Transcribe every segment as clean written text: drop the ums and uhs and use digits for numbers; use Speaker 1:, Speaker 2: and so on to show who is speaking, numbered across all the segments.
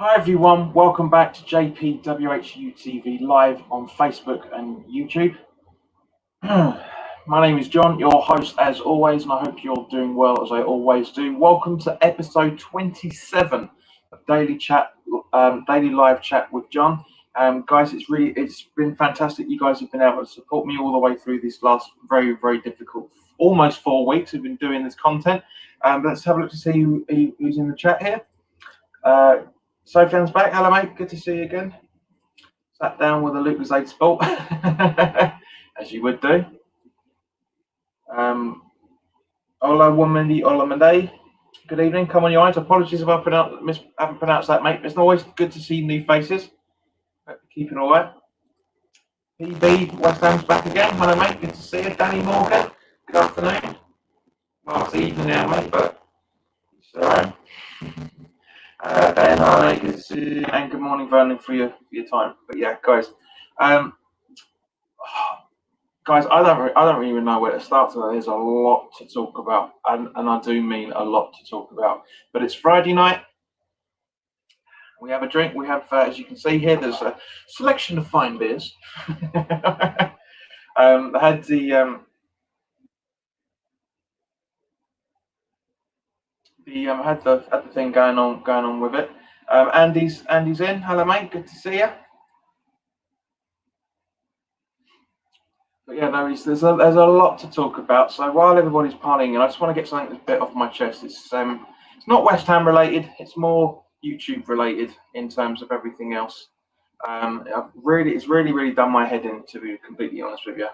Speaker 1: Hi everyone, welcome back to WHU TV live on Facebook and YouTube. My name is John, your host as always, and I hope you're doing well as I always do. Welcome to episode 27 of Daily Live Chat with John. Guys, it's been fantastic. You guys have been able to support me all the way through this last very difficult, almost 4 weeks. We've been doing this content. Let's have a look to see who's in the chat here. Sofian's back. Hello, mate. Good to see you again. Sat down with a Lucozade Sport, as you would do. Ola Olamide. Good evening. Come on, your eyes. Apologies if I haven't pronounced that, mate. It's always good to see new faces. Hope you're keeping all right. PB, West Ham's back again. Hello, mate. Good to see you. Danny Morgan. Good afternoon. Well, it's evening now, mate, but it's all right. And good morning, Vernon, for your time. But yeah, guys, guys, I don't even know where to start today. There's a lot to talk about, and I do mean a lot to talk about. But it's Friday night. We have a drink. We have, as you can see here, there's a selection of fine beers. I had the had the thing going on with it. Andy's in. Hello, mate. Good to see you. But yeah, no, there's a lot to talk about. So while everybody's partying, and I just want to get something that's a bit off my chest. It's not West Ham related. It's more YouTube related in terms of everything else. It's really done my head in, to be completely honest with you.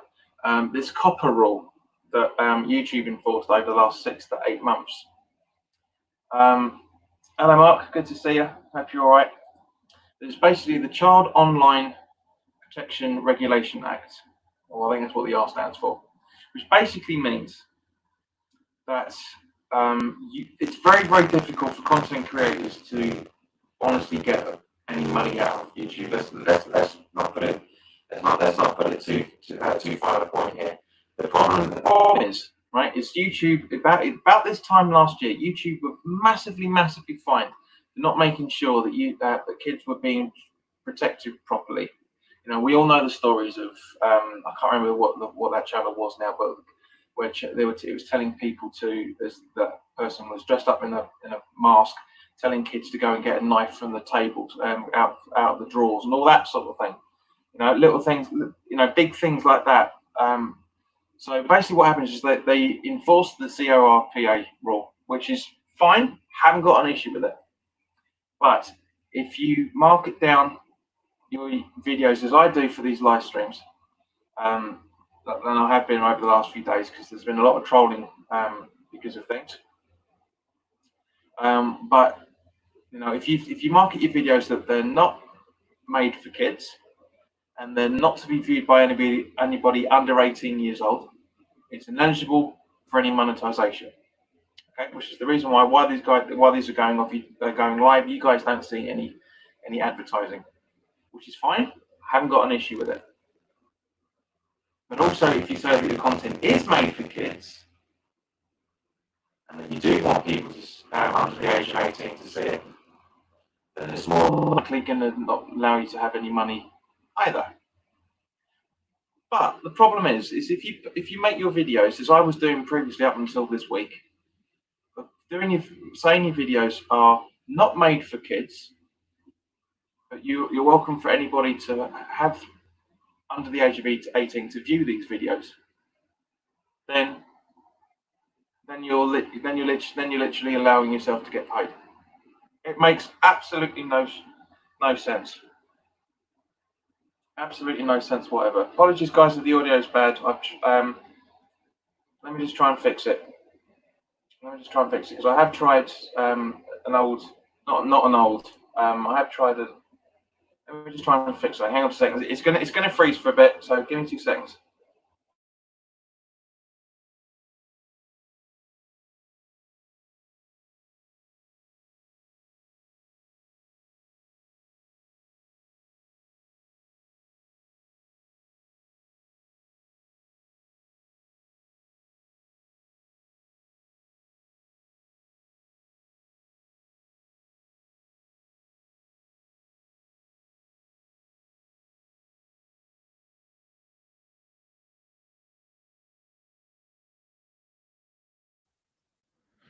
Speaker 1: This copper rule that YouTube enforced over the last 6 to 8 months. Hello, Mark. Good to see you. Hope you're all right. It's basically the Child Online Protection Regulation Act. Well, I think that's what the R stands for, which basically means that it's very difficult for content creators to honestly get any money out of YouTube. Let's not put it too far a point here. The problem is, right, is YouTube about this time last year, YouTube were massively fined for not making sure that the kids were being protected properly. You know, we all know the stories of I can't remember what that channel was now, but where it was telling people the person was dressed up in a mask, telling kids to go and get a knife from the tables, out of the drawers, and all that sort of thing. You know, little things, you know, big things like that. So basically, what happens is they enforce the CORPA rule, which is fine. Haven't got an issue with it. But if you market down your videos as I do for these live streams, than I have been over the last few days, because there's been a lot of trolling because of things. But you know, if you market your videos that they're not made for kids and they're not to be viewed by anybody under 18 years old, it's ineligible for any monetization. Okay, which is the reason why these are going live. You guys don't see any advertising, which is fine. Haven't got an issue with it. But also, if you say that your content is made for kids, and that you do want people under the age of 18 to see it, then it's more likely going to not allow you to have any money either. But the problem is if you make your videos, as I was doing previously up until this week, saying your videos are not made for kids, but you're welcome for anybody to have under the age of 18 to view these videos, then you're literally allowing yourself to get paid. It makes absolutely no sense. Absolutely no sense whatever. Apologies, guys, if the audio is bad. Let me just try and fix it. Because I have tried an old, not an old. I have tried a. Let me just try and fix it. Hang on a second. It's gonna freeze for a bit. So give me 2 seconds.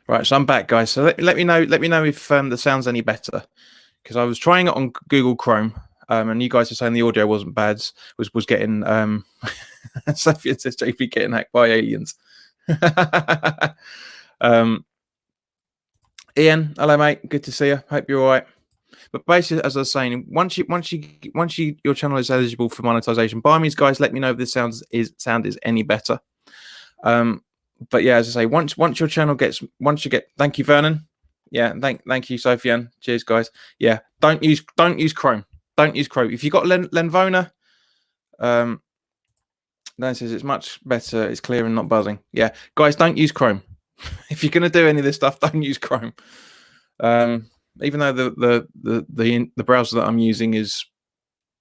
Speaker 1: Right, so I'm back, guys. So let me know. Let me know if the sound's any better, because I was trying it on Google Chrome, and you guys are saying the audio wasn't bad. Was getting Sophia says JP getting hacked by aliens. Ian, hello, mate. Good to see you. Hope you're all right. But basically, as I was saying, once your channel is eligible for monetization, by all means, guys, let me know if this sound is any better. But yeah, as I say, once your channel gets, thank you, Vernon. Yeah, thank you, Sofian. Cheers, guys. Yeah, don't use Chrome. Don't use Chrome. If you got Lenvona, Dan says it's much better. It's clear and not buzzing. Yeah, guys, don't use Chrome. If you're gonna do any of this stuff, don't use Chrome. Even though the browser that I'm using is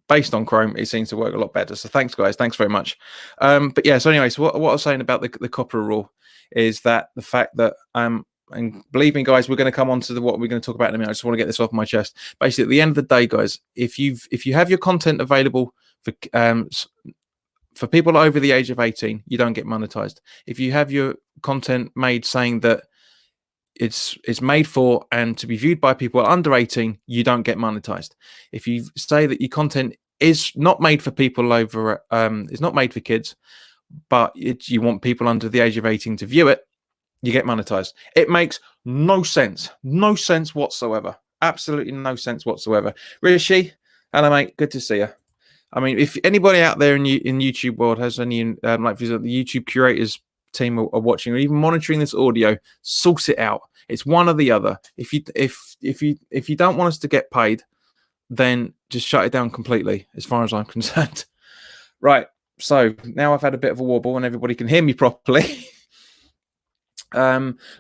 Speaker 1: based on Chrome, it seems to work a lot better. So thanks, guys. Thanks very much. But yeah, so anyway, so what I was saying about the copper rule is that the fact that and believe me, guys, we're going to come on to what we're going to talk about in a minute. I just want to get this off my chest. Basically, at the end of the day, guys, if you have your content available for people over the age of 18, you don't get monetized. If you have your content made saying that it's made for and to be viewed by people under 18, you don't get monetized. If you say that your content is not made for people over is not made for kids, but you want people under the age of 18 to view it, you get monetized. It makes no sense whatsoever. Absolutely no sense whatsoever. Rishi, hello, mate. Good to see you. I mean, if anybody out there in YouTube world has any like the YouTube curators team are watching or even monitoring this audio, source it out. It's one or the other. If you don't want us to get paid, then just shut it down completely, as far as I'm concerned. Right. So now I've had a bit of a wobble and everybody can hear me properly.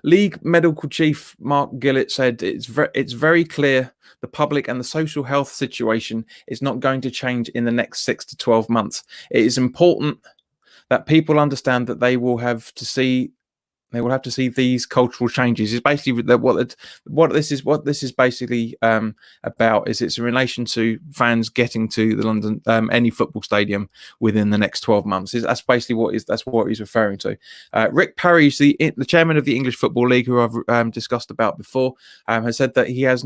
Speaker 1: League medical chief Mark Gillett said it's very clear the public and the social health situation is not going to change in the next 6 to 12 months. It is important that people understand that they will have to see these cultural changes. Is basically what this is basically about. Is it's in relation to fans getting to the London any football stadium within the next 12 months. That's basically what he's referring to. Rick Parry, the chairman of the English Football League, who I've discussed about before, has said that he has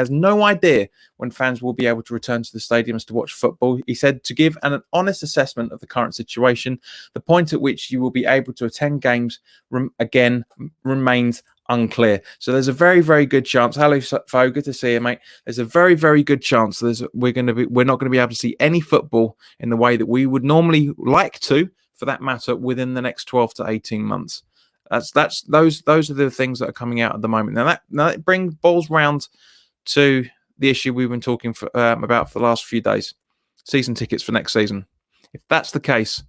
Speaker 1: no idea when fans will be able to return to the stadiums to watch football. He said to give an honest assessment of the current situation, the point at which you will be able to attend games again remains unclear. So there's a very, very good chance. Hello, Fo, good to see you, mate. There's a very, very good chance we're not going to be able to see any football in the way that we would normally like to, for that matter, within the next 12 to 18 months. Those are the things that are coming out at the moment. Now that brings balls round to the issue we've been talking about for the last few days. Season tickets for next season. If that's the case,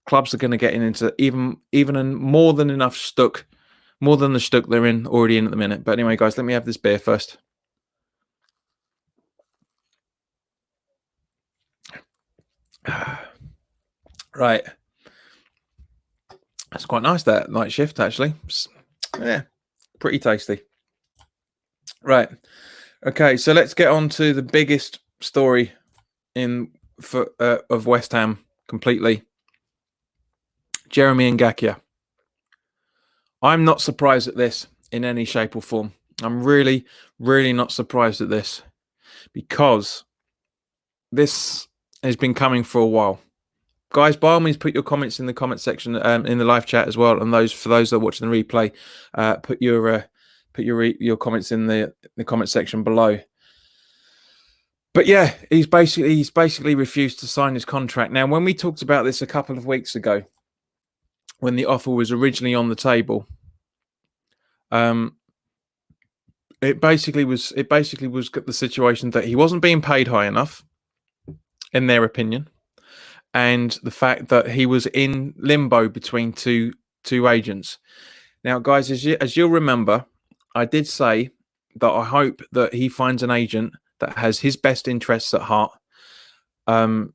Speaker 1: clubs are going to get into even more than enough stuck, more than the stuck they're already in at the minute. But anyway, guys, let me have this beer first. Right. That's quite nice, that night shift, actually. Yeah, pretty tasty. Right. Okay, so let's get on to the biggest story of West Ham completely. Jeremy Ngakia. I'm not surprised at this in any shape or form. I'm really, really not surprised at this, because this has been coming for a while. Guys, by all means, put your comments in the comment section in the live chat as well. And for those that are watching the replay, put your comments in the comment section below. But yeah, he's basically refused to sign his contract. Now, when we talked about this a couple of weeks ago, when the offer was originally on the table, it basically was the situation that he wasn't being paid high enough, in their opinion, and the fact that he was in limbo between two agents. Now, guys, as you'll remember, I did say that I hope that he finds an agent that has his best interests at heart, and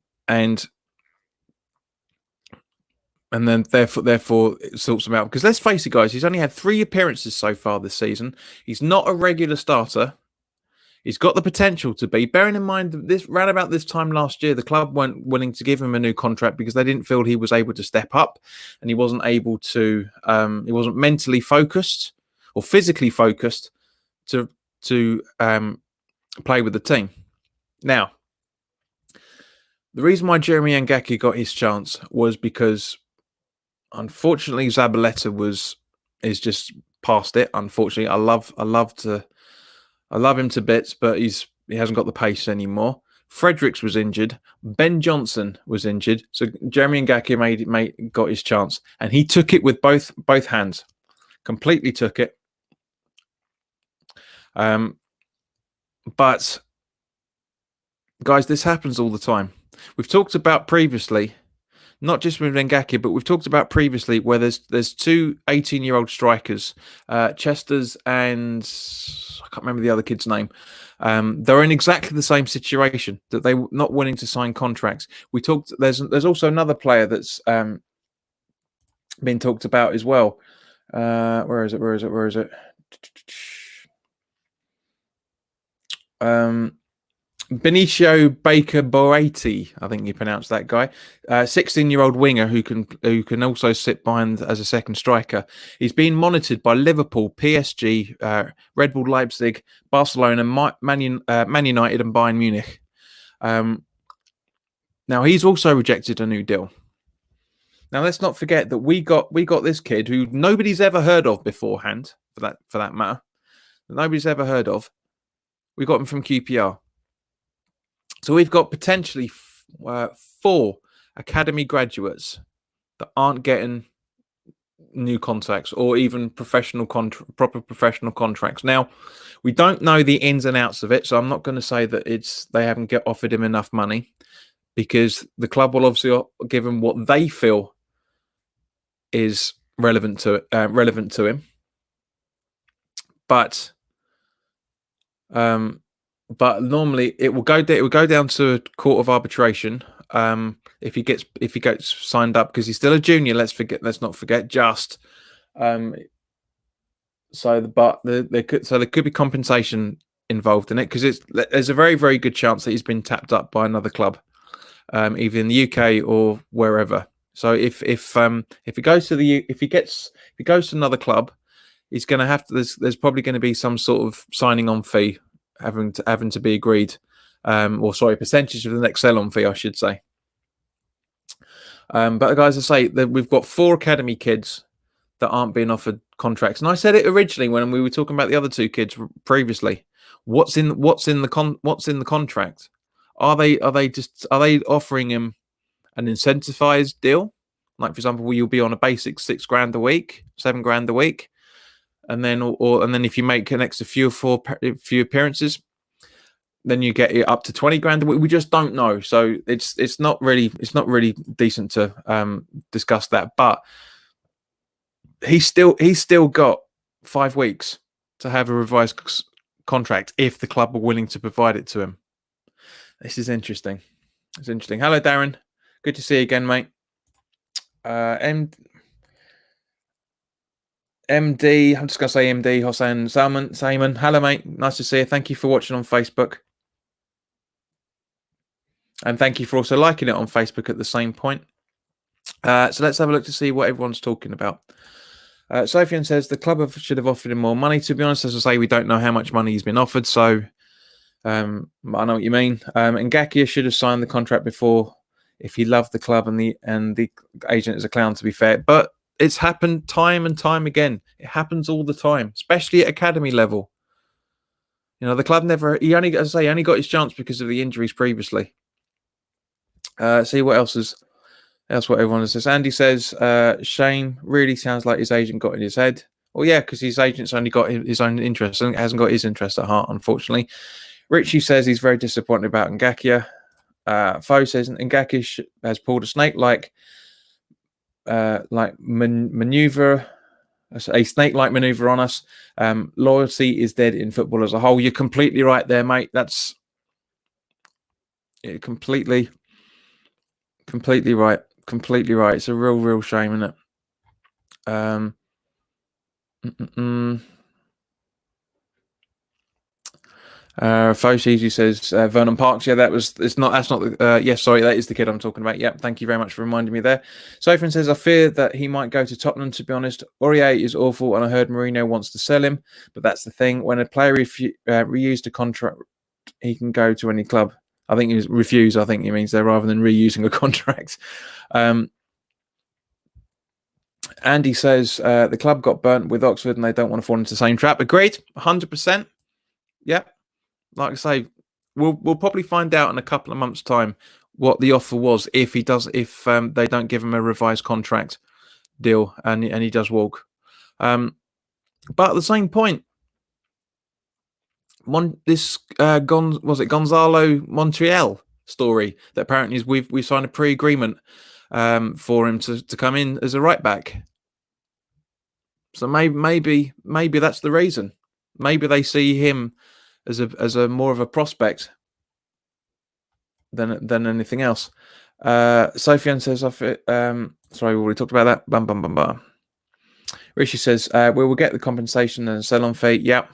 Speaker 1: then therefore it sorts him out. Because let's face it, guys, he's only had 3 appearances so far this season. He's not a regular starter.
Speaker 2: He's got the potential to be. Bearing in mind that this round about this time last year, the club weren't willing to give him a new contract because they didn't feel he was able to step up, and he wasn't able to. He wasn't mentally focused or physically focused to play with the team. Now, the reason why Jeremy Ngakia got his chance was because, unfortunately, Zabaleta is just past it. Unfortunately, I love him to bits, but he hasn't got the pace anymore. Fredericks was injured. Ben Johnson was injured. So Jeremy Ngakia got his chance, and he took it with both hands. Completely took it. But guys, this happens all the time. We've talked about previously, not just with Ngakia, but we've talked about previously where there's two 18-year-old strikers, Chester's and I can't remember the other kid's name. They're in exactly the same situation, that they're not willing to sign contracts. We talked. There's also another player that's been talked about as well. Where is it? Benicio Baker Boeti, I think you pronounce that guy. 16-year-old winger who can also sit behind as a second striker. He's being monitored by Liverpool, PSG, Red Bull Leipzig, Barcelona, Man United, and Bayern Munich. Now he's also rejected a new deal. Now let's not forget that we got this kid who nobody's ever heard of beforehand, for that matter. Nobody's ever heard of. We got him from QPR. So we've got potentially 4 academy graduates that aren't getting new contracts or even proper professional contracts. Now, we don't know the ins and outs of it, so I'm not going to say that they haven't offered him enough money, because the club will obviously give him what they feel is relevant to him. But normally it will go down to a court of arbitration if he gets signed up, because he's still a junior. Let's not forget. So there could be compensation involved in it, because there's a very, very good chance that he's been tapped up by another club, either in the UK or wherever. So if he goes to another club, he's going to have to. There's probably going to be some sort of signing on fee having to be agreed, percentage of the next sell-on fee, I should say. But guys, I say that we've got 4 academy kids that aren't being offered contracts, and I said it originally when we were talking about the other 2 kids previously. What's in the contract? Are they offering him an incentivized deal? Like, for example, you'll be on a basic $6,000 a week, $7,000 a week. And then if you make an extra few appearances, then you get it up to $20,000 a week. We just don't know, so it's not really decent to discuss that. But he's still got 5 weeks to have a revised contract if the club are willing to provide it to him. This is interesting. It's interesting. Hello, Darren. Good to see you again, mate. MD, I'm just going to say MD, Hossein Salman. Hello, mate. Nice to see you. Thank you for watching on Facebook. And thank you for also liking it on Facebook at the same point. So let's have a look to see what everyone's talking about. Sophian says the club should have offered him more money. To be honest, as I say, we don't know how much money he's been offered. So I know what you mean. Ngakia should have signed the contract before if he loved the club, and the agent is a clown, to be fair. But it's happened time and time again. It happens all the time, especially at academy level. You know, the club he only got his chance because of the injuries previously. See what else is. That's what everyone says. Andy says, shame. Really sounds like his agent got in his head. Well, yeah, because his agent's only got his own interest and hasn't got his interest at heart, unfortunately. Richie says he's very disappointed about Ngakia. Fo says Ngakia has pulled a snake-like maneuver, a snake-like maneuver on us. Loyalty is dead in football as a whole. You're completely right there, mate. That's completely right. Completely right. It's a real shame, isn't it? Foshi says Vernon Parks. Yeah, that's not the yes, sorry, that is the kid I'm talking about. Yep, thank you very much for reminding me there. Sophie says I fear that he might go to Tottenham, to be honest. Aurier is awful, and I heard Mourinho wants to sell him, but that's the thing. When a player reused a contract, he can go to any club. I think he refuse. I think he means there rather than reusing a contract. Andy says the club got burnt with Oxford and they don't want to fall into the same trap. Agreed, 100%. Yep. Like I say, we'll probably find out in a couple of months' time what the offer was if they don't give him a revised contract deal and he does walk. But at the same point, was it Gonzalo Montreal story that apparently is we signed a pre-agreement for him to come in as a right back. So maybe that's the reason. Maybe they see him as a more of a prospect than anything else. Sofian says, sorry, we already talked about that. Bum, bum, bum, bum. Rishi says, we will get the compensation and sell-on fee. Yep.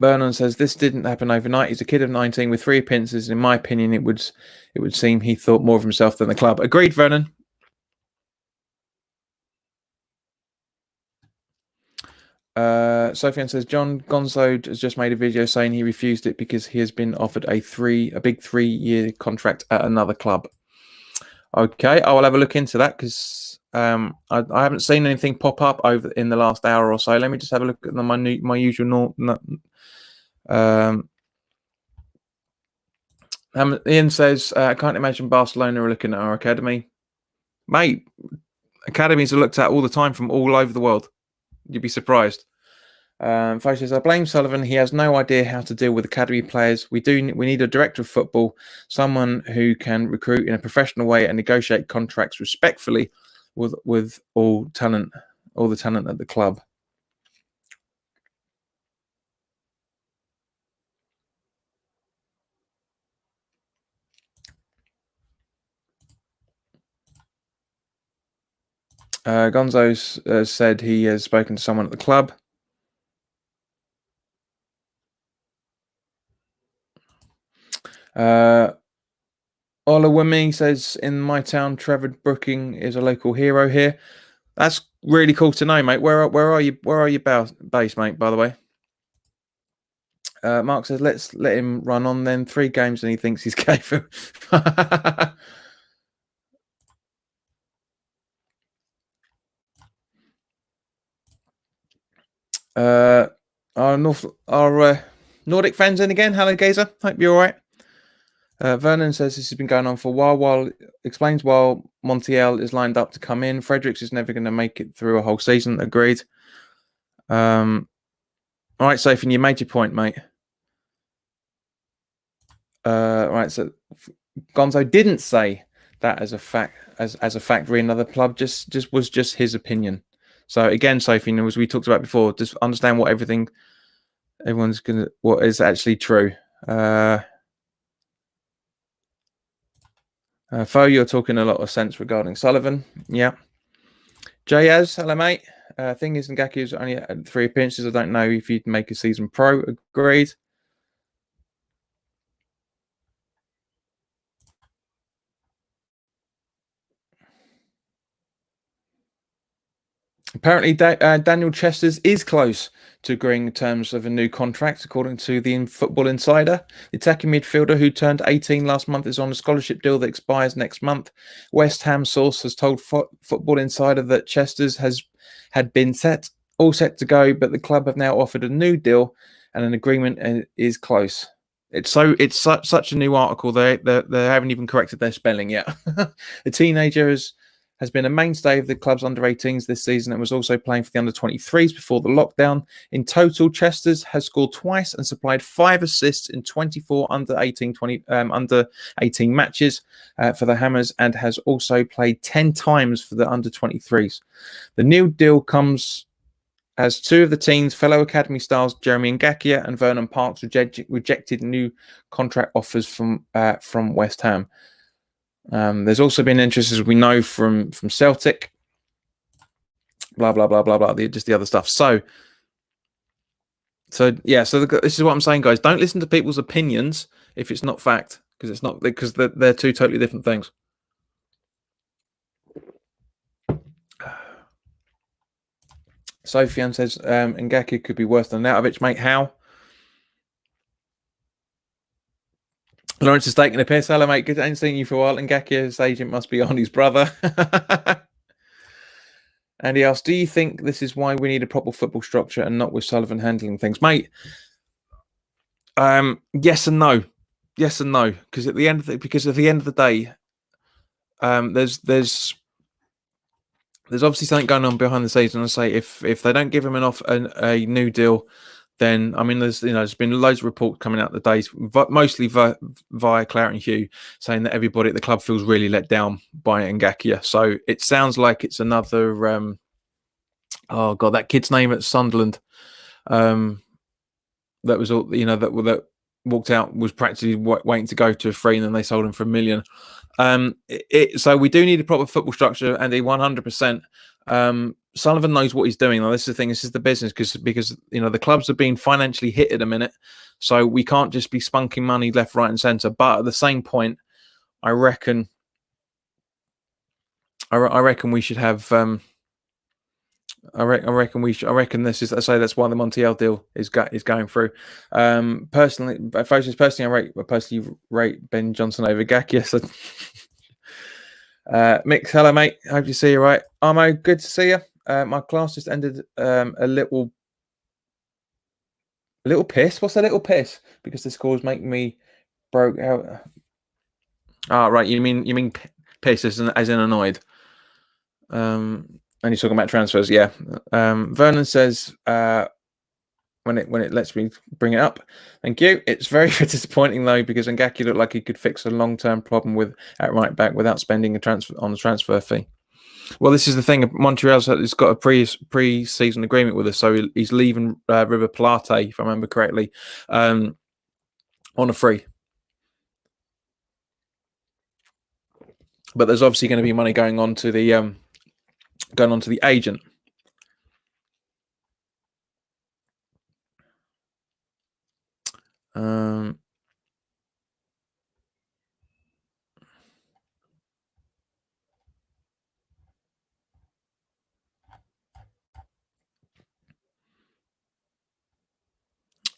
Speaker 2: Vernon says, this didn't happen overnight. He's a kid of 19 with 3 appearances. In my opinion, it would seem he thought more of himself than the club. Agreed, Vernon. Sofian says John Gonzo has just made a video saying he refused it because he has been offered a big 3-year contract at another club. Okay, I will have a look into that because I haven't seen anything pop up over in the last hour or so. Let me just have a look at my usual. Ian says I can't imagine Barcelona are looking at our academy, mate. Academies are looked at all the time from all over the world. You'd be surprised. Foch says, I blame Sullivan. He has no idea how to deal with academy players. We need a director of football, someone who can recruit in a professional way and negotiate contracts respectfully with all the talent at the club. Gonzo said he has spoken to someone at the club. Olawumi says, in my town, Trevor Brooking is a local hero here. That's really cool to know, mate. Where are you based, mate, by the way? Mark says, let's let him run on then. 3 games and he thinks he's capable. Our Nordic fans in again. Hello, Gazer. Hope you're all right. Vernon says this has been going on for a while. Explains while Montiel is lined up to come in. Fredericks is never going to make it through a whole season. Agreed. All right, Sophie, you made your point, mate. All right, so Gonzo didn't say that as a fact, as a factory, another club. Just was just his opinion. So again, Sophie, as we talked about before, just understand what what is actually true. Fo, you're talking a lot of sense regarding Sullivan. Yeah. Jayaz, hello, mate. Thing is, Ngaku's only had 3 appearances. I don't know if he'd make a season pro. Agreed. Apparently, Daniel Chesters is close to agreeing terms of a new contract, according to the Football Insider. The attacking midfielder, who turned 18 last month, is on a scholarship deal that expires next month. West Ham source has told Football Insider that Chesters had been all set to go, but the club have now offered a new deal, and an agreement is close. It's such a new article. They haven't even corrected their spelling yet. The teenager has been a mainstay of the club's under-18s this season and was also playing for the under-23s before the lockdown. In total, Chesters has scored twice and supplied 5 assists in 24 under-18 matches for the Hammers, and has also played 10 times for the under-23s. The new deal comes as 2 of the team's fellow academy stars, Jeremy Ngakia and Vernon Parks, rejected new contract offers from West Ham. There's also been interest, as we know, from Celtic, blah, blah, blah, blah, blah, just the other stuff. So So yeah, so this is what I'm saying, guys. Don't listen to people's opinions if it's not fact, because it's not, because they're two totally different things. Sofian says Ngakia could be worse than Nautovich, mate. How? Lawrence is taking a piss. Hello, mate. Good, I ain't seen you for a while. Ngakia's agent must be Arnie's brother. And he asked, do you think this is why we need a proper football structure and not with Sullivan handling things, mate? Yes and no. Yes and no. Because at the end of the day, there's obviously something going on behind the scenes. And I say, if they don't give him a new deal, then I mean, there's been loads of reports coming out the days, mostly via WHU, saying that everybody at the club feels really let down by Ngakia. So it sounds like it's another. Oh god, that kid's name at Sunderland. That was all, that walked out, was practically waiting to go to a free, and then they sold him for $1 million. So we do need a proper football structure, and 100%. Sullivan knows what he's doing. Now, this is the thing. This is the business, because the clubs are being financially hit at a minute, so we can't just be spunking money left, right, and centre. But at the same point, I reckon we should have. I reckon this is. I say that's why the Montiel deal is going through. Personally, I personally rate Ben Johnson over Ngakia. So, Mick, hello, mate. Hope you see you right. Armo, good to see you. My class just ended a little piss. What's a little piss? Because the scores make me broke out. Right. You mean piss as in annoyed. And you're talking about transfers, yeah. Vernon says when it lets me bring it up. Thank you. It's very disappointing though, because Ngakia looked like he could fix a long-term problem at right back without spending a transfer fee. Well, this is the thing. Montreal's got a pre-season agreement with us, so he's leaving River Plate, if I remember correctly, on a free. But there's obviously going to be money going on to the agent.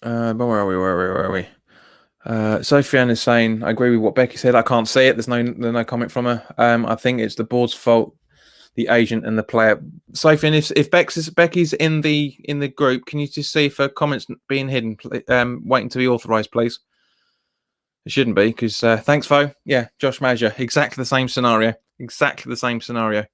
Speaker 2: But where are we? Sofiane is saying, I agree with what Becky said. I can't see it. There's no comment from her. I think it's the board's fault, the agent and the player. Sofiane, if Becky's in the group, can you just see if her comments being hidden, waiting to be authorised, please? It shouldn't be, because thanks, Fo. Yeah, Josh Mazur, exactly the same scenario. Exactly the same scenario.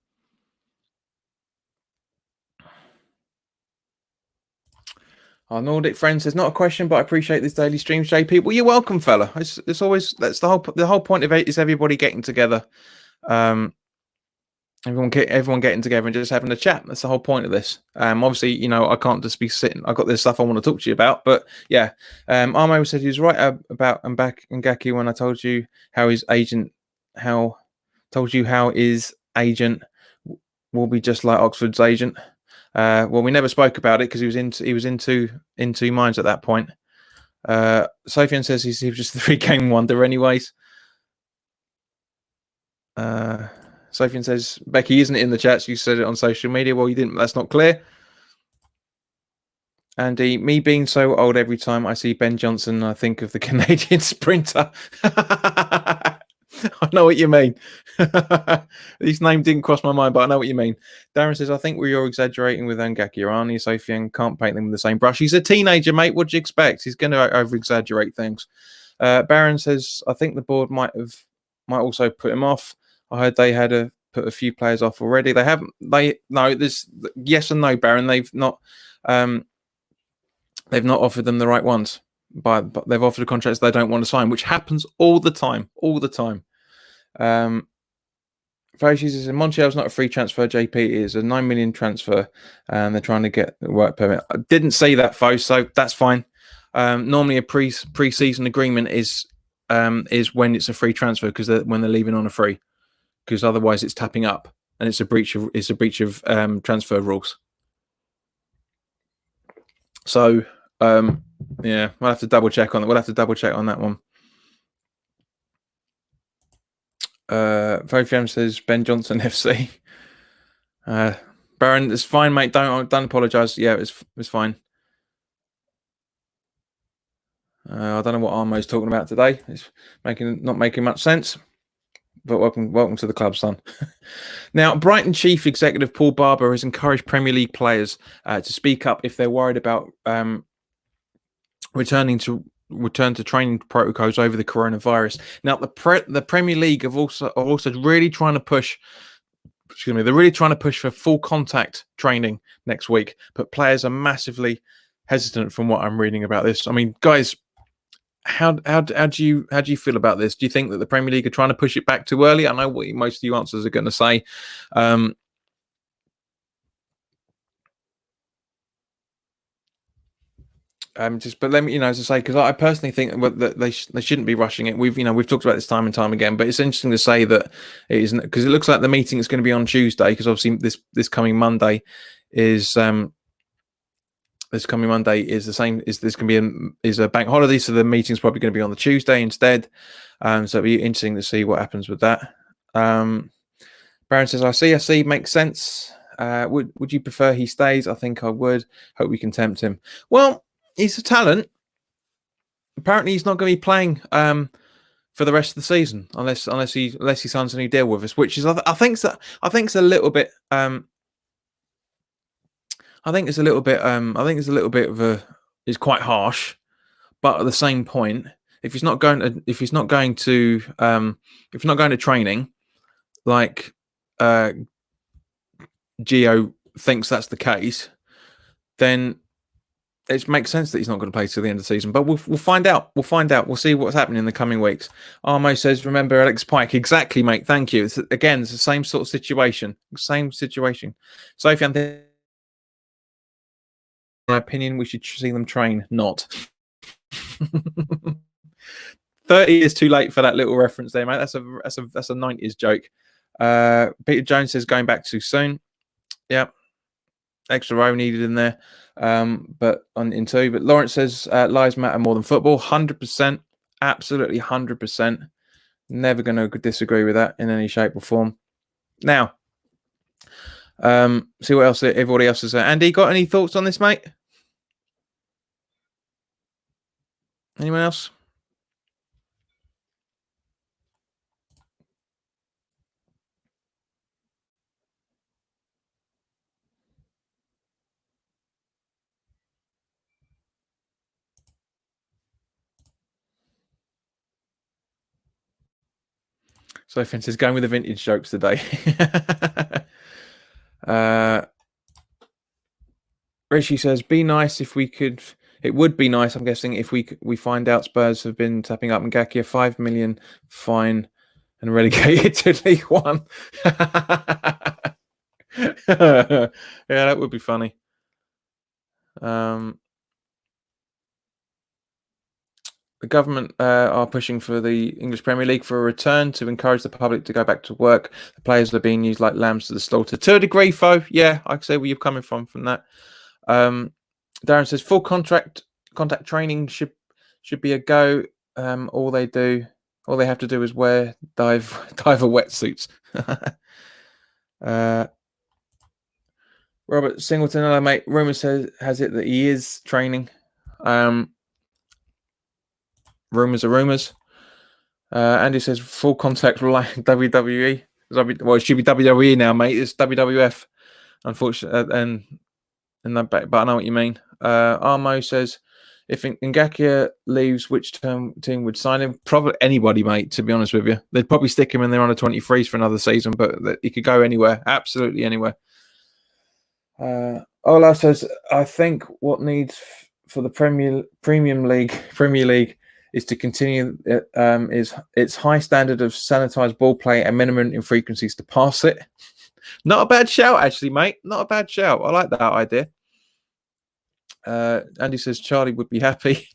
Speaker 2: Our Nordic friend says, not a question, but I appreciate this daily streams, JP. Well, you're welcome, fella. It's always, that's the whole point of it, is everybody getting together. Everyone getting together and just having a chat. That's the whole point of this. Obviously, I can't just be sitting. I've got this stuff I want to talk to you about. But yeah, Armo said he was right about Ngakia when I told you how his agent will be just like Oxford's agent. Well, we never spoke about it because he was in two minds at that point. Sofian says he was just a 3-game wonder, anyways. Sofian says Becky isn't in the chats. You said it on social media. Well, you didn't. That's not clear. And me being so old, every time I see Ben Johnson, I think of the Canadian sprinter. I know what you mean. His name didn't cross my mind, but I know what you mean. Darren says, I think you're exaggerating with Ngakia. Arnie Sofian can't paint them with the same brush. He's a teenager, mate. What do you expect? He's going to over-exaggerate things. Baron says, I think the board might also put him off. I heard they had put a few players off already. They haven't. There's yes and no, Baron. They've not offered them the right ones. But they've offered contracts they don't want to sign, which happens all the time. Fauci says Montreal's not a free transfer. JP is a 9 million transfer, and they're trying to get the work permit. I didn't say that, Fauci, so that's fine. Normally, a pre-season agreement is when it's a free transfer, because when they're leaving on a free, because otherwise it's tapping up and it's a breach of transfer rules. So Yeah, we'll have to double check on that. We'll have to double check on that one. Vofiam says Ben Johnson FC. Baron, it's fine, mate. Don't apologise. Yeah, it's fine. I don't know what Armo's talking about today. It's not making much sense. But welcome to the club, son. Now, Brighton Chief Executive Paul Barber has encouraged Premier League players to speak up if they're worried about return to training protocols over the coronavirus. Now, the Premier League are also really trying to push. Excuse me, they're really trying to push for full contact training next week, but players are massively hesitant from what I'm reading about this. I mean, guys, how do you feel about this? Do you think that the Premier League are trying to push it back too early? I know what most of you answers are going to say. But let me, as I say, because I personally think that they shouldn't be rushing it. We've talked about this time and time again, but it's interesting to say that it isn't, because it looks like the meeting is going to be on Tuesday, because obviously this coming Monday is the same. This can be a bank holiday, so the meeting's probably going to be on the Tuesday instead. So it'll be interesting to see what happens with that. Baron says, I see, makes sense. Would you prefer he stays? I think I would. Hope we can tempt him. Well, he's a talent. Apparently, he's not going to be playing for the rest of the season unless he signs a new deal with us, which is I think it's a little bit. I think it's a little bit of a. It's quite harsh, but at the same point, if he's not going to training, like Gio thinks that's the case, then it makes sense that he's not going to play till the end of the season. But we'll find out. We'll see what's happening in the coming weeks. Armo says, remember Alex Pike. Exactly, mate. Thank you. It's the same sort of situation. Sophie, in my opinion, we should see them train. Not 30 is too late for that little reference there, mate. That's a 90s joke. Peter Jones says going back too soon. Yeah, extra row needed in there. But Lawrence says lives matter more than football. 100%, absolutely 100%. Never going to disagree with that in any shape or form. Now, see what else everybody else has said. Andy, got any thoughts on this, mate? Anyone else? So Fence is going with the vintage jokes today. Rishi says, be nice if we could. It would be nice, I'm guessing, if we find out Spurs have been tapping up Ngakia, 5 million fine and relegated to League One. Yeah, that would be funny. The government are pushing for the English Premier League for a return to encourage the public to go back to work. The players are being used like lambs to the slaughter. To a degree, Fo. Yeah, I can say where you're coming from that. Darren says full contact training should be a go. All they have to do is wear diver wetsuits. Robert Singleton, hello mate. Rumor has it that he is training. Rumors are rumors. Andy says full contact like WWE. Well, it should be WWE now, mate. It's WWF, unfortunately, but I know what you mean. Armo says, if Ngakia leaves, which team would sign him? Probably anybody, mate, to be honest with you. They'd probably stick him in their under-23s for another season, but he could go anywhere, absolutely anywhere. Ola says, I think what needs for the Premier League is to continue is its high standard of sanitized ball play and minimum in frequencies to pass it. Not a bad shout, actually, mate. Not a bad shout. I like that idea. Andy says Charlie would be happy.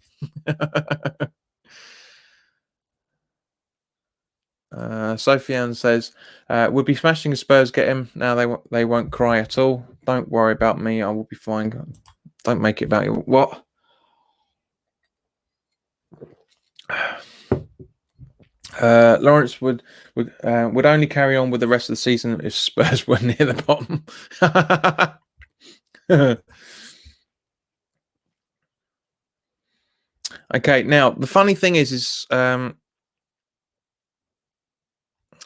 Speaker 2: Sophiane says would be smashing as Spurs get him. Now they won't cry at all. Don't worry about me. I will be fine. Don't make it about you. What? Lawrence would only carry on with the rest of the season if Spurs were near the bottom. Okay, now the funny thing is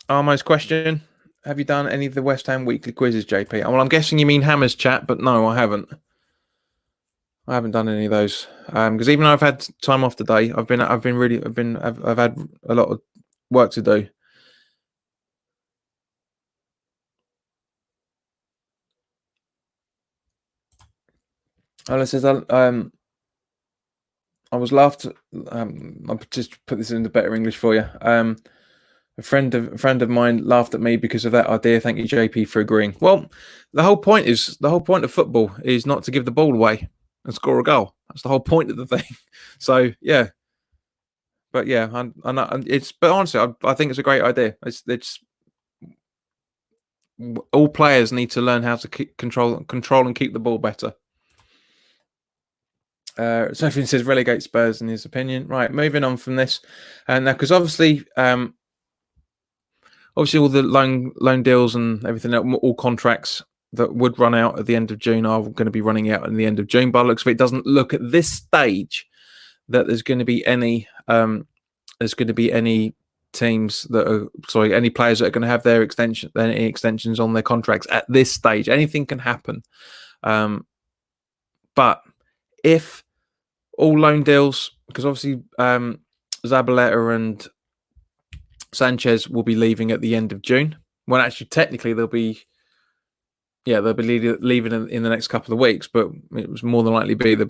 Speaker 2: Armo's question: have you done any of the West Ham weekly quizzes, JP? Well, I'm guessing you mean Hammer's chat, but no, I haven't. I haven't done any of those because even though I've had time off today, I've had a lot of work to do. Alice says, I was laughed. I'll just put this into better English for you. A friend of mine laughed at me because of that idea. Thank you, JP, for agreeing. Well, the whole point of football is not to give the ball away and score a goal. That's the whole point of the thing. So yeah, but yeah, but honestly, I think it's a great idea. It's all players need to learn how to control and keep the ball better. Sophie says relegate Spurs in his opinion. Right, moving on from this, and now because obviously all the loan deals and everything, all contracts that would run out at the end of June are going to be running out at the end of June. By the looks of it, doesn't look at this stage that there's going to be any teams that are any players that are going to have their extensions on their contracts at this stage. Anything can happen, but if all loan deals, because obviously Zabaleta and Sanchez will be leaving at the end of June. Well, actually, technically they'll be leaving in the next couple of weeks, but it was more than likely be the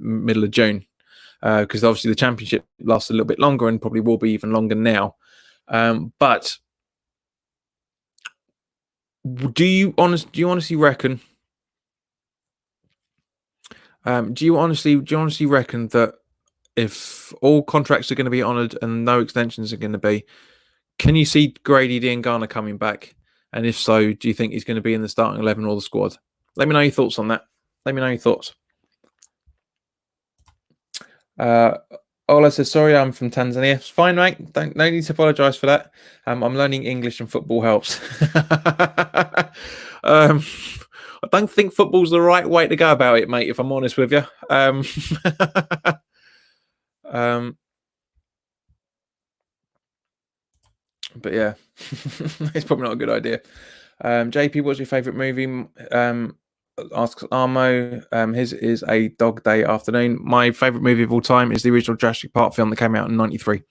Speaker 2: middle of June, because obviously the championship lasts a little bit longer and probably will be even longer now. But do you honestly reckon? Do you honestly reckon that if all contracts are going to be honoured and no extensions are going to be, can you see Grady Diangana coming back? And if so, do you think he's going to be in the starting 11 or the squad? Let me know your thoughts on that. Let me know your thoughts. Ola says, sorry, I'm from Tanzania. It's fine, mate. No need to apologise for that. I'm learning English and football helps. I don't think football's the right way to go about it, mate, if I'm honest with you. But yeah, it's probably not a good idea. JP, what's your favourite movie? Asks Armo. His is A Dog Day Afternoon. My favourite movie of all time is the original Jurassic Park film that came out in '93.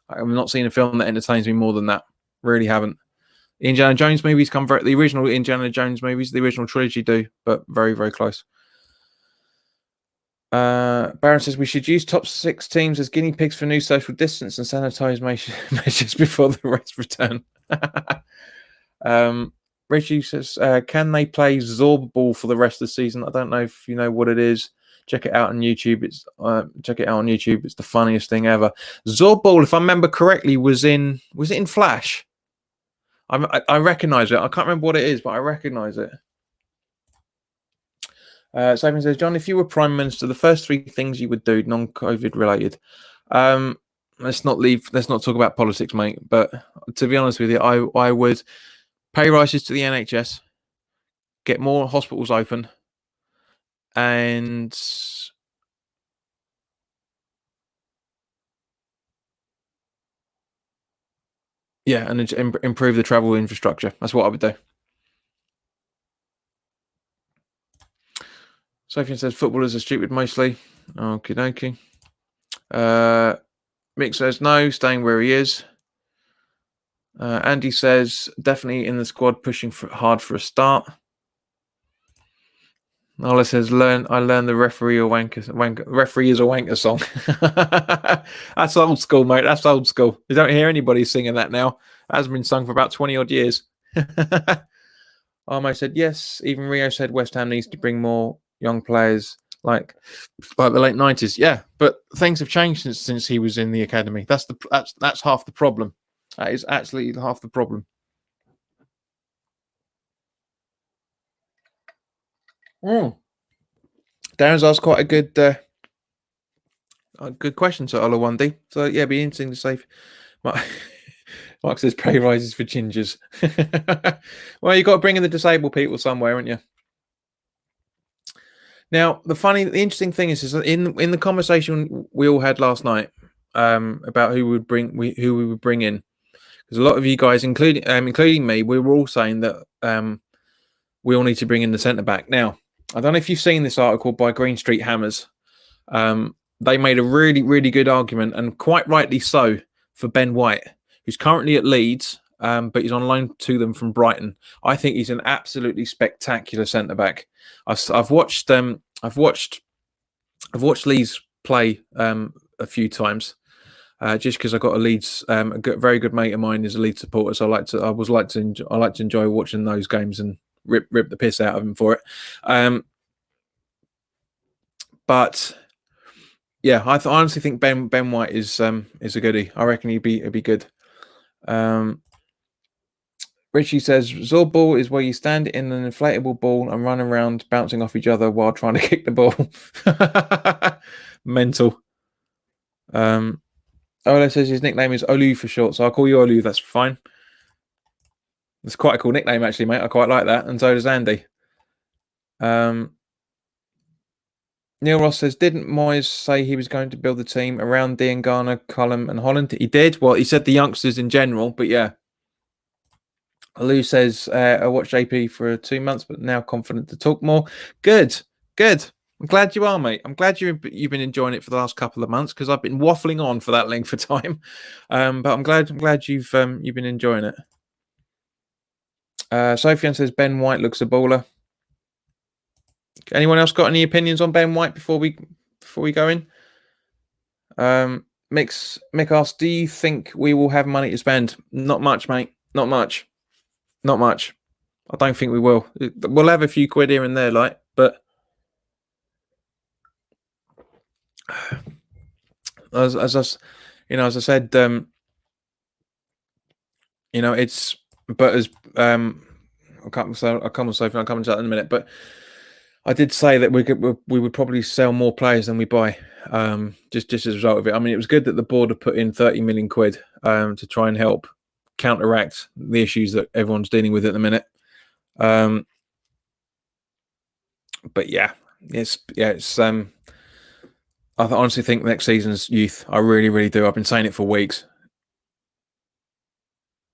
Speaker 2: I've not seen a film that entertains me more than that. Really haven't. The Indiana Jones movies the original Indiana Jones movies, the original trilogy do, but very, very close. Baron says we should use top 6 teams as guinea pigs for new social distance and sanitize measures before the rest return. Richie says, can they play Zorb Ball for the rest of the season? I don't know if you know what it is. Check it out on YouTube. It's the funniest thing ever. Zorb Ball, if I remember correctly, was it in Flash? I recognize it. I can't remember what it is, but I recognize it. Simon says, John, if you were Prime Minister, the first 3 things you would do, non-COVID related. Let's not talk about politics, mate. But to be honest with you, I would pay rises to the NHS, get more hospitals open, and improve the travel infrastructure. That's what I would do. Sophie says footballers are stupid mostly. Okie dokie. Mick says no, staying where he is. Andy says definitely in the squad, pushing hard for a start. Ola says I learned the referee is a wanker song. That's old school, mate. That's old school. You don't hear anybody singing that now. It hasn't been sung for about 20 odd years. Armo said yes. Even Rio said West Ham needs to bring more young players like the late 90s. Yeah, but things have changed since he was in the academy. That's half the problem. That is actually half the problem. Darren's asked quite a good Good question, Sir Olawandi. So yeah, it'd be interesting to see. If Mark says pay rises for gingers. Well, you got to bring in the disabled people somewhere, haven't you? Now, the interesting thing is that in the conversation we all had last night about who we would bring in, because a lot of you guys, including me, we were all saying that we all need to bring in the centre back. Now, I don't know if you've seen this article by Green Street Hammers. They made a really, really good argument, and quite rightly so, for Ben White, who's currently at Leeds, but he's on loan to them from Brighton. I think he's an absolutely spectacular centre back. I've watched Leeds play a few times, just because I got a Leeds, very good mate of mine is a Leeds supporter, so I like to enjoy watching those games and rip the piss out of him for it. But yeah, I honestly think Ben White is a goodie. I reckon he'd be good. Richie says Zorball is where you stand in an inflatable ball and run around bouncing off each other while trying to kick the ball. Mental. Ola says his nickname is Olu for short, so I'll call you Olu. That's fine. It's quite a cool nickname, actually, mate. I quite like that, and so does Andy. Neil Ross says, didn't Moyes say he was going to build the team around Dean Garner, Cullum and Holland? He did. Well, he said the youngsters in general, but yeah. Lou says, I watched JP for 2 months, but now confident to talk more. Good. I'm glad you are, mate. I'm glad you've been enjoying it for the last couple of months, because I've been waffling on for that length of time. But I'm glad you've been enjoying it. Sophian says Ben White looks a baller. Anyone else got any opinions on Ben White before we go in? Mick asks, do you think we will have money to spend? Not much, mate. Not much. I don't think we will. We'll have a few quid here and there, but as I said, it's but as I'll come on Sophie. I'll come into that in a minute, but I did say that we would probably sell more players than we buy, just as a result of it. I mean, it was good that the board have put in 30 million quid to try and help counteract the issues that everyone's dealing with at the minute. But yeah, it's I honestly think next season's youth. I really, really do. I've been saying it for weeks.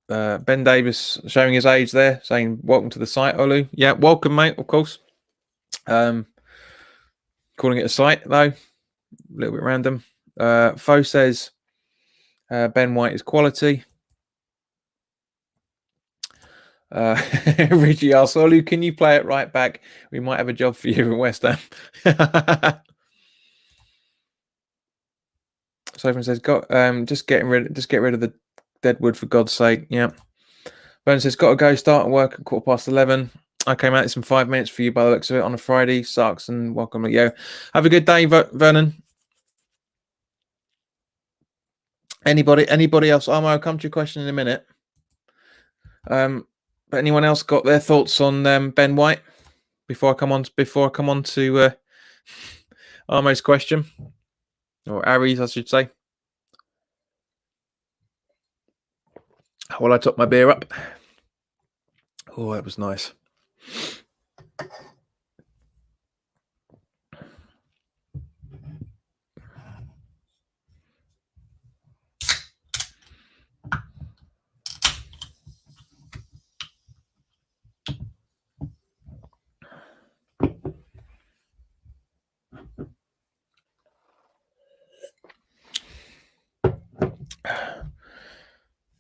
Speaker 2: Ben Davis showing his age there, saying welcome to the site, Olu. Yeah, welcome, mate, of course. Calling it a site, though. A little bit random. Fo says Ben White is quality. Richie asks, Olu, can you play it right back? We might have a job for you in West Ham. Sophie says, just get rid of the deadwood for God's sake. Yeah. Vernon says, got to go, start work at 11:15. Okay, mate, it's in 5 minutes for you by the looks of it on a Friday. Sucks and welcome. Yo, have a good day, Vernon. Anybody else? I'll come to your question in a minute. But anyone else got their thoughts on Ben White before I come on to Armo's question, or Ari's, I should say. While I top my beer up. Oh, that was nice.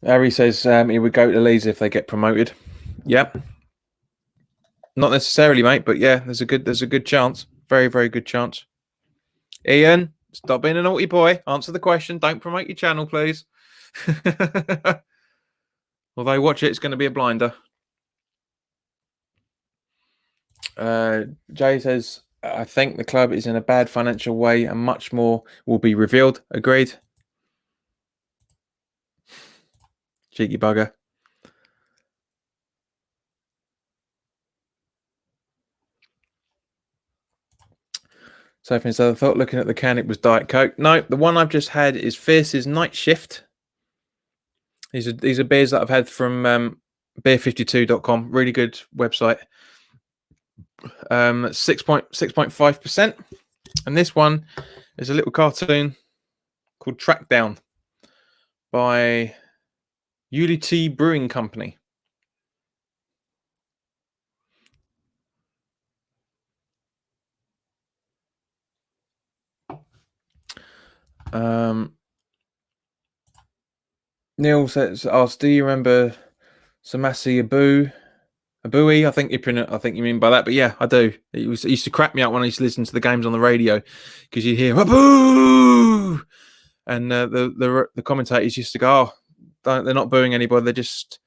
Speaker 2: Harry says he would go to Leeds if they get promoted. Yep. Not necessarily, mate, but yeah, there's a good chance. Very, very good chance. Ian, stop being a naughty boy. Answer the question. Don't promote your channel, please. Although watch it, it's going to be a blinder. Jay says, I think the club is in a bad financial way and much more will be revealed. Agreed. Cheeky bugger. Sophie said, I thought looking at the can it was Diet Coke. No, the one I've just had is Fierce's Night Shift. These are beers that I've had from beer52.com. Really good website. 6.5%. And this one is a little cartoon called Trackdown by Unity Brewing Company. Neil says, "Asked, do you remember Samasi Abui? I think you mean by that, but yeah, I do. It used to crack me up when I used to listen to the games on the radio because you'd hear Aboo, and the commentators used to go, "Oh, they're not booing anybody. They're just."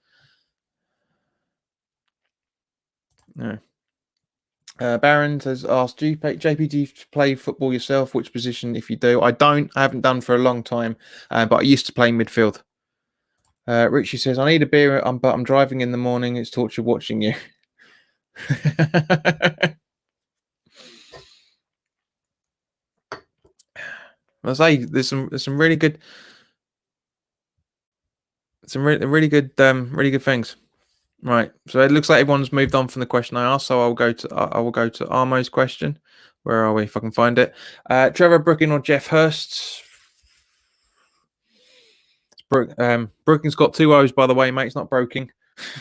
Speaker 2: No. Baron says, asked, JP, do you play football yourself? Which position, if you do? I don't. I haven't done for a long time, but I used to play midfield. Richie says, I need a beer, but I'm driving in the morning. It's torture watching you. I say there's some really good, really good things. Right, so it looks like everyone's moved on from the question I asked. So I will go to Armo's question. Where are we? If I can find it. Trevor Brooking or Jeff Hurst? Brooking's got 2 O's, by the way, mate. It's not Broking.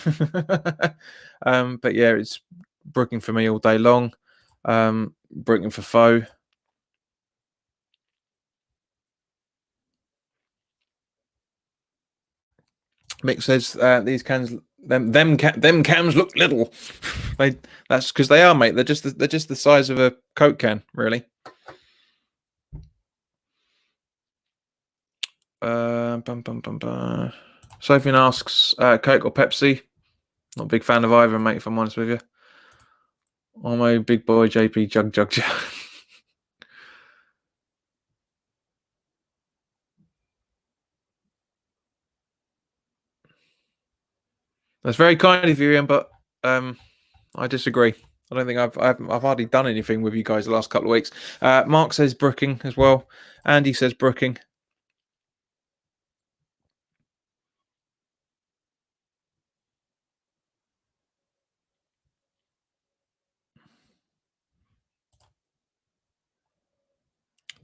Speaker 2: But yeah, it's Brooking for me all day long. Brooking for Foe. Mick says these cans, them cans look little. That's because they are, mate. They're just the size of a Coke can, really. Sophie asks, Coke or Pepsi? Not a big fan of either, mate, if I'm honest with you. I'm a big boy, JP, jug. That's very kind of you, Ian, but I disagree. I don't think I've hardly done anything with you guys the last couple of weeks. Mark says Brooking as well. Andy says Brooking.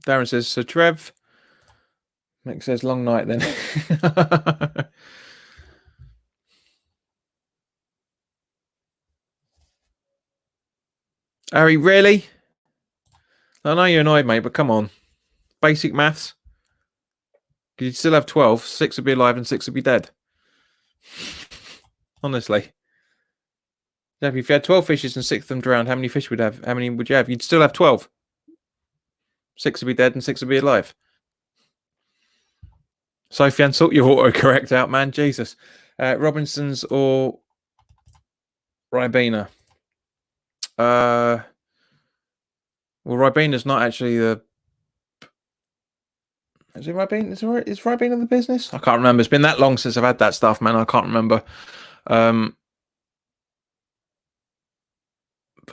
Speaker 2: Darren says, so Trev. Mick says, long night then. Harry, really? I know you're annoyed, mate, but come on. Basic maths. You'd still have 12. 6 would be alive and 6 would be dead. Honestly. If you had 12 fishes and 6 of them drowned, how many fish would you have? How many would you have? You'd still have 12. 6 would be dead and 6 would be alive. Sofian, sort your autocorrect out, man. Jesus. Robinson's or Ribena? Well, Ribena's not actually the... Is it Ribena? Is Ribena the business? I can't remember. It's been that long since I've had that stuff, man. I can't remember. But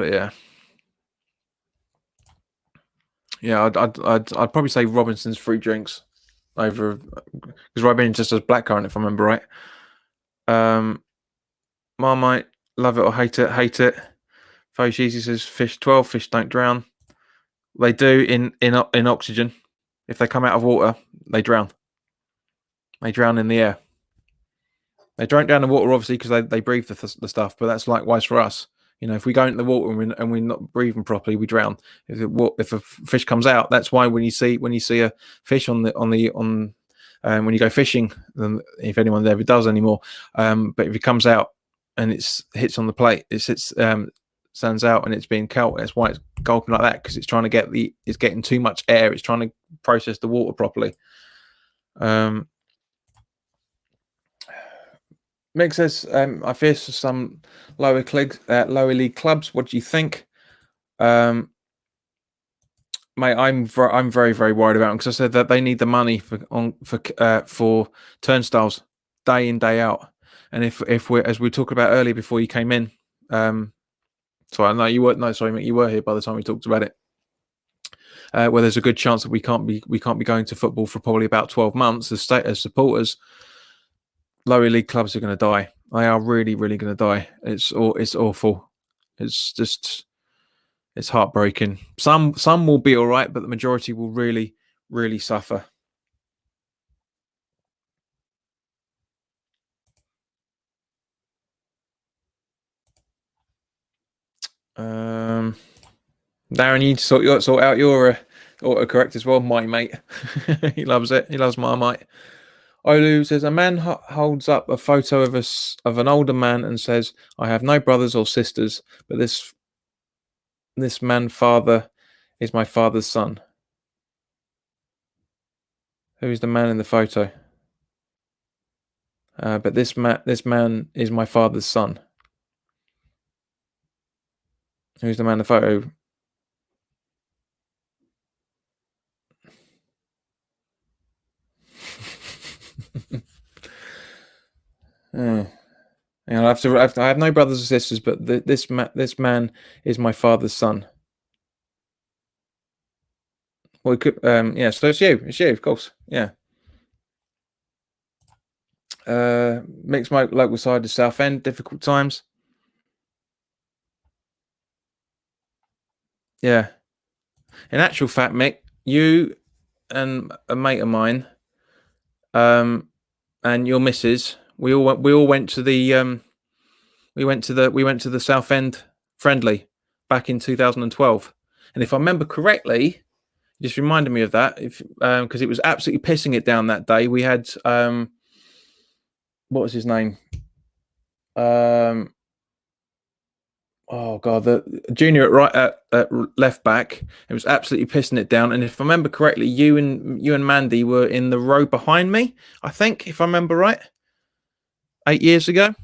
Speaker 2: yeah. Yeah, I'd probably say Robinson's free drinks over, because Ribena just does blackcurrant, if I remember right. Marmite, love it or hate it, hate it. Foshizi says fish 12 fish don't drown. They do in oxygen. If they come out of water, they drown. They drown in the air. They don't drown in the water, obviously, because they breathe the stuff. But that's likewise for us. You know, if we go into the water and we're not breathing properly, we drown. If a fish comes out, that's why when you see a fish when you go fishing, then if anyone ever does anymore, but if it comes out and it hits on the plate, stands out and it's being caught. That's why it's gulping like that, because it's trying to it's getting too much air. It's trying to process the water properly. Mick says, I fear for some lower league clubs. What do you think? Mate, I'm very, very worried about them, because I said that they need the money for turnstiles day in, day out. And if we're, as we talked about earlier before you came in, sorry, no, you weren't. No, sorry, Mick, you were here by the time we talked about it. where there's a good chance that we can't be going to football for probably about 12 months as supporters, lower league clubs are going to die. They are really, really going to die. It's awful. It's heartbreaking. Some will be all right, but the majority will really, really suffer. Darren, you need to sort out your autocorrect as well, my mate. He loves it. He loves Marmite. Olu says a man holds up a photo of an older man and says, "I have no brothers or sisters, but this man father is my father's son." Who is the man in the photo? But this man is my father's son. Who's the man in the photo? I have no brothers or sisters, but this man is my father's son. Well, it could, yeah. So it's you, of course, yeah. Mixed local side to Southend, difficult times. Yeah. In actual fact, Mick, you and a mate of mine, and your missus, we all went to the Southend friendly back in 2012, and if I remember correctly, just reminded me of that. If because it was absolutely pissing it down that day. We had what was his name? Oh god, the junior at left back. It was absolutely pissing it down. And if I remember correctly, you and Mandy were in the row behind me. I think, if I remember right, 8 years ago.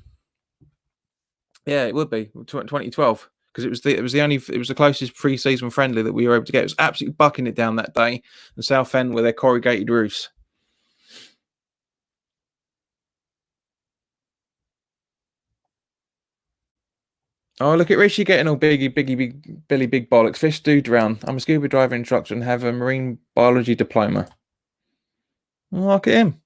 Speaker 2: Yeah, it would be 2012 because it was the closest pre-season friendly that we were able to get. It was absolutely bucking it down that day. And Southend with their corrugated roofs. Oh, look at Richie getting all big bollocks. Fish do drown. I'm a scuba diver instructor and have a marine biology diploma. Oh, look at him.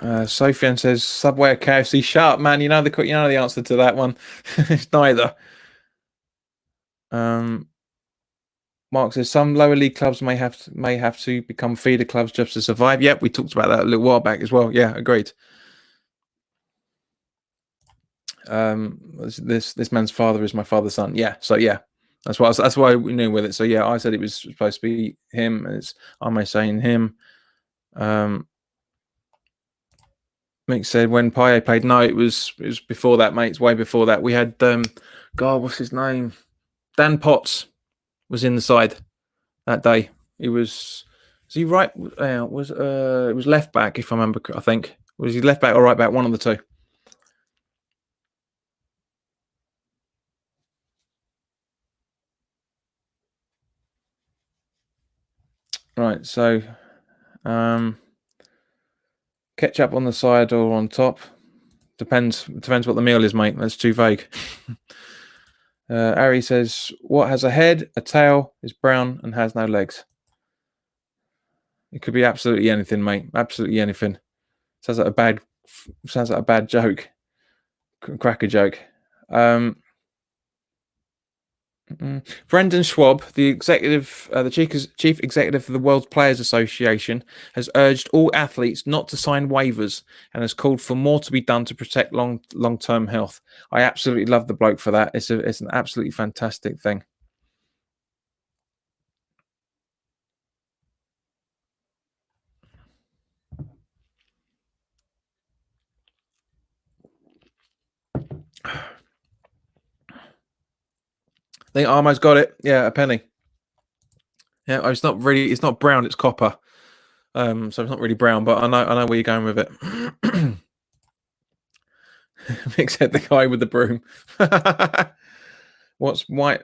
Speaker 2: Sophian says Subway or KFC. Shut up, man. You know the answer to that one. It's neither. Mark says some lower league clubs may have to become feeder clubs just to survive. Yep, we talked about that a little while back as well. Yeah, agreed. This man's father is my father's son. Yeah, so yeah, that's why we knew with it. So yeah, I said it was supposed to be him. Am I saying him? Mick said when Paye played. No, it was before that, mate. It's way before that. We had God, what's his name? Dan Potts was in the side that day. He was he right? It was left back, if I remember. I think was he left back or right back? One of the two. Right. So, ketchup on the side or on top. Depends what the meal is, mate. That's too vague. Ari says, what has a head, a tail, is brown, and has no legs? It could be absolutely anything, mate. Absolutely anything. Sounds like a bad joke. Cracker joke. Brendan Schwab, the chief executive of the World Players Association, has urged all athletes not to sign waivers and has called for more to be done to protect long-term health. I absolutely love the bloke for that. It's an absolutely fantastic thing. I think I almost got it. Yeah, a penny. Yeah, it's not brown, it's copper. So it's not really brown, but I know where you're going with it. Except the guy with the broom. What's white?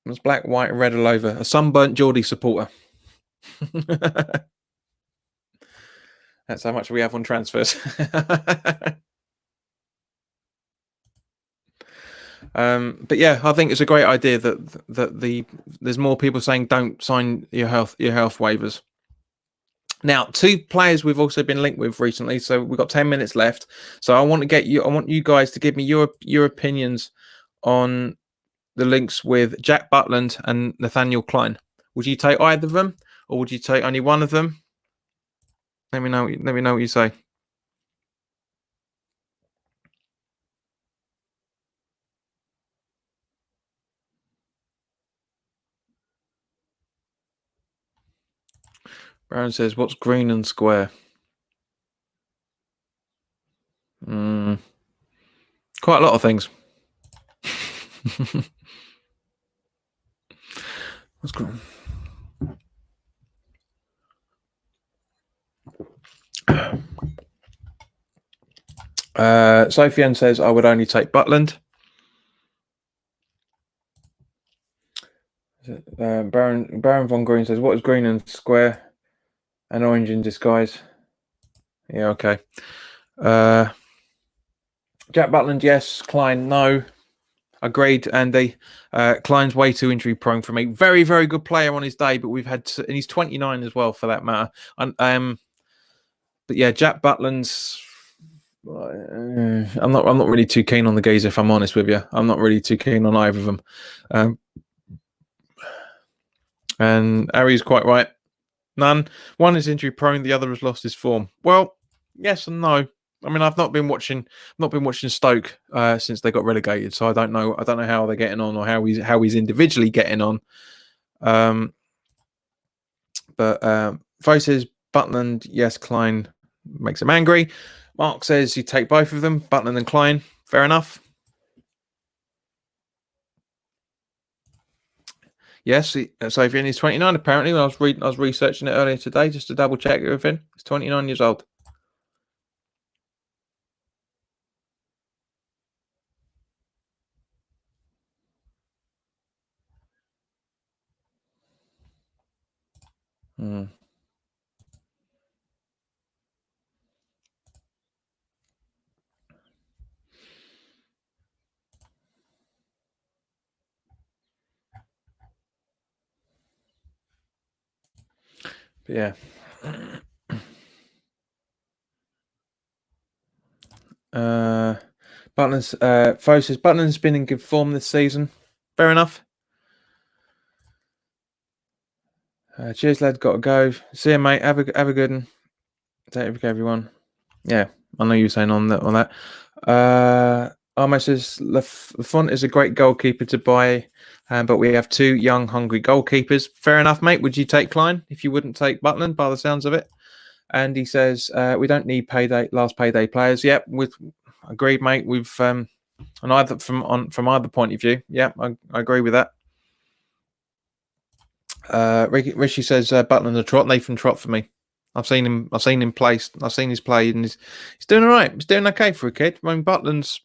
Speaker 2: What's black, white, and red all over? A sunburnt Geordie supporter. That's how much we have on transfers. But yeah, I think it's a great idea that there's more people saying don't sign your health waivers. Now, 2 players we've also been linked with recently, so we've got 10 minutes left. So I want you guys to give me your opinions on the links with Jack Butland and Nathaniel Klein. Would you take either of them, or would you take only one of them? Let me know what you say. Brown says, "What's green and square?" Quite a lot of things. What's green? Sophie says, "I would only take Butland." Baron Von Green says, "What is green and square? An orange in disguise." Yeah, okay. Jack Butland, yes. Klein, no. Agreed, Andy. Klein's way too injury prone for me. Very, very good player on his day, but we've had, and he's 29 as well, for that matter. But yeah, Jack Butland's. I'm not really too keen on the geezer, if I'm honest with you. I'm not really too keen on either of them. And Ari's quite right. None. One is injury prone, the other has lost his form. Well, yes and no. I mean, I've not been watching Stoke since they got relegated, so I don't know how they're getting on, or how he's individually getting on. But Fo says Butland, yes. Klein makes him angry. Mark says you take both of them, Butland and Klein. Fair enough. Yes, Sophie, he's 29. Apparently, I was researching it earlier today just to double check everything. He's 29 years old. But yeah. Butland's Fo says Butland's been in good form this season. Fair enough. Cheers, lad. Got to go. See you, mate. Have a good one. Take care, everyone. Yeah, I know you were saying on that. Armo says Lafont is a great goalkeeper to buy, but we have 2 young, hungry goalkeepers. Fair enough, mate. Would you take Klein if you wouldn't take Butland, by the sounds of it? And he says we don't need last payday players. Yep, agreed, mate. We've from either point of view. Yeah, I agree with that. Rishi says Butland a trot. Nathan Trot for me. I've seen him play. I've seen his play, and he's doing all right. He's doing okay for a kid. I mean, Butland's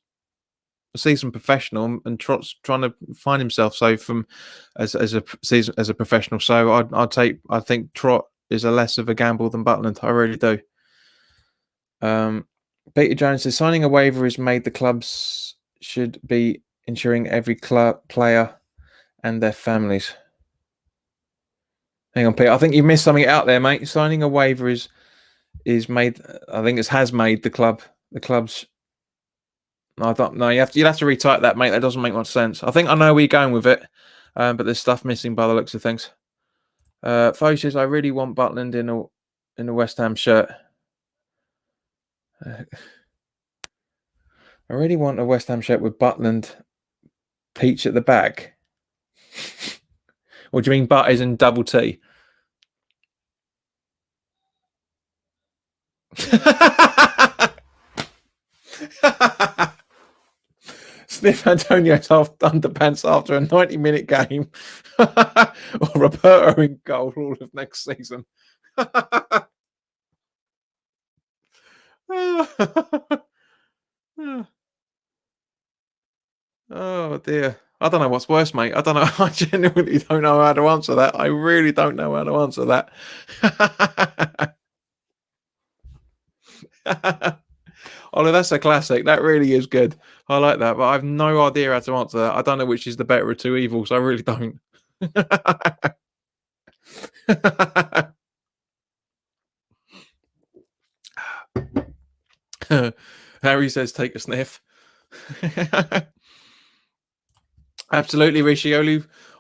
Speaker 2: a seasoned professional, and Trot's trying to find himself. So as a professional, so I think Trot is a less of a gamble than Butland. I really do. Peter Jones says signing a waiver has made the clubs should be ensuring every player and their families. Hang on, Peter. I think you missed something out there, mate. Signing a waiver is made. I think it has made the clubs. I don't know. You'd have to retype that, mate. That doesn't make much sense. I think I know where you're going with it, but there's stuff missing by the looks of things. Fo says I really want Butland in a West Ham shirt. I really want a West Ham shirt with Butland peach at the back. Or do you mean butt is in double T? Sniff Antonio's underpants after a 90-minute game. Or Roberto in goal all of next season. Oh dear. I don't know what's worse, mate. I don't know. I genuinely don't know how to answer that. I really don't know how to answer that. Ollie, that's a classic. That really is good. I like that, but I have no idea how to answer that. I don't know which is the better of two evils. I really don't. Harry says, take a sniff. Absolutely, Rishi.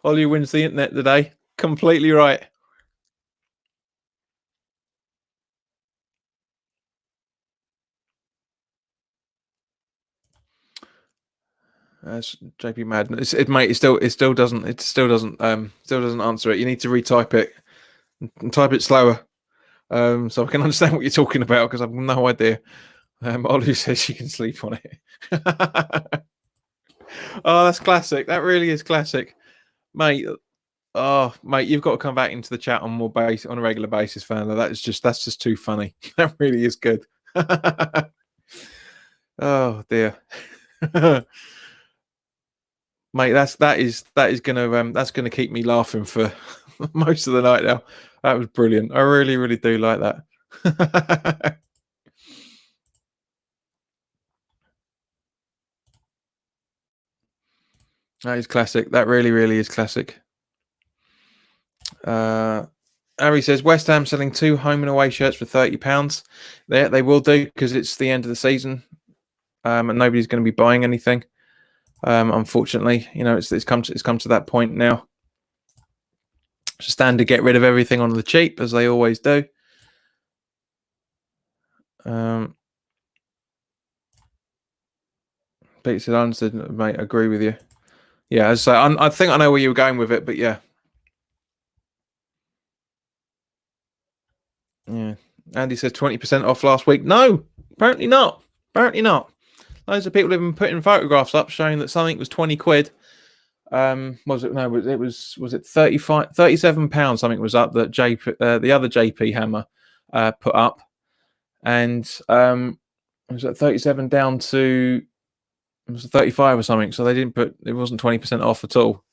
Speaker 2: Ollie wins the internet today. Completely right. That's JP Madden. Mate, it still doesn't answer it. You need to retype it and type it slower, so I can understand what you're talking about, because I've no idea. Ollie says she can sleep on it. Oh, that's classic. That really is classic, mate. Oh, mate, you've got to come back into the chat on on a regular basis, fan. That's just too funny. That really is good. Oh dear. Mate, that is gonna keep me laughing for most of the night now. That was brilliant. I really, really do like that. That is classic. That really, really is classic. Ari says West Ham selling 2 home and away shirts for £30. They will do, because it's the end of the season, and nobody's going to be buying anything. Unfortunately, it's come to that point now. It's stand to get rid of everything on the cheap, as they always do. Peter said, I understood, mate. I agree with you. Yeah, so I think I know where you were going with it, but yeah. Yeah. Andy says 20% off last week. No, apparently not. Apparently not. Loads of people have been putting photographs up showing that something was 20 quid. Was it? No, was it 37 pounds? Something was up that the other JP Hammer put up, and was it 37 down to, it was 35 or something. So they didn't put, it wasn't 20% off at all.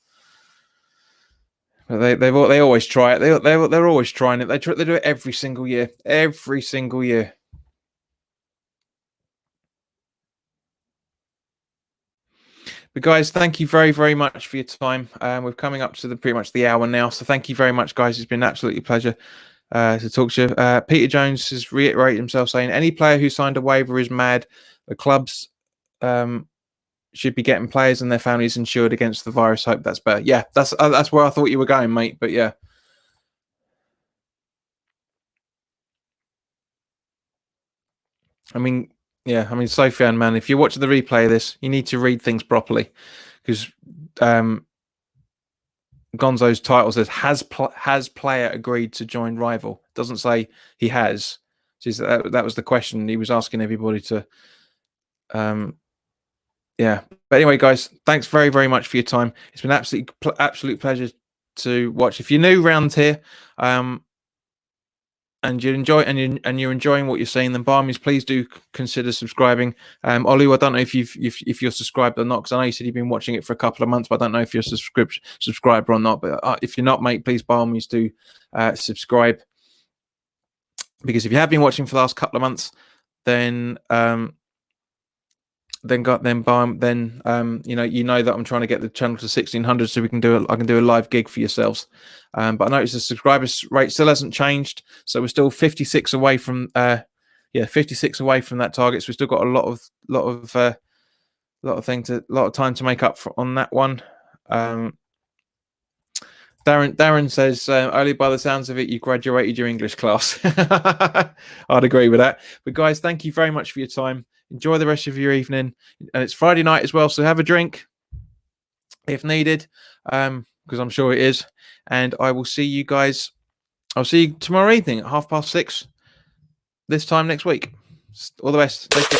Speaker 2: But they always try it. They're always trying it. They do it every single year. Every single year. But guys, thank you very, very much for your time. We're coming up to pretty much the hour now. So thank you very much, guys. It's been an absolutely pleasure to talk to you. Peter Jones has reiterated himself, saying any player who signed a waiver is mad. The clubs should be getting players and their families insured against the virus. Hope that's better. Yeah, that's where I thought you were going, mate. But yeah. I mean, Sofian, man, if you're watching the replay of this, you need to read things properly, because Gonzo's title says has player agreed to join rival. It doesn't say he has. That was the question he was asking everybody to. Yeah, but anyway, guys, thanks very, very much for your time. It's been absolute pleasure to watch. If you're new round here, and you enjoy and you're enjoying what you're seeing, then by all means, please do consider subscribing. Olu, I don't know if you're subscribed or not, because I know you said you've been watching it for a couple of months, but I don't know if you're subscriber or not. But if you're not, mate, please by all means do subscribe, because if you have been watching for the last couple of months, then you know that I'm trying to get the channel to 1600, so I can do a live gig for yourselves. But I noticed the subscriber rate still hasn't changed, so we're still 56 away from 56 away from that target. So we've still got a lot of time to make up on that one. Darren says, only by the sounds of it, you graduated your English class. I'd agree with that. But guys, thank you very much for your time. Enjoy the rest of your evening. And it's Friday night as well, so have a drink if needed, because I'm sure it is. And I will see you guys. I'll see you tomorrow evening at 6:30 this time next week. All the best. Take care.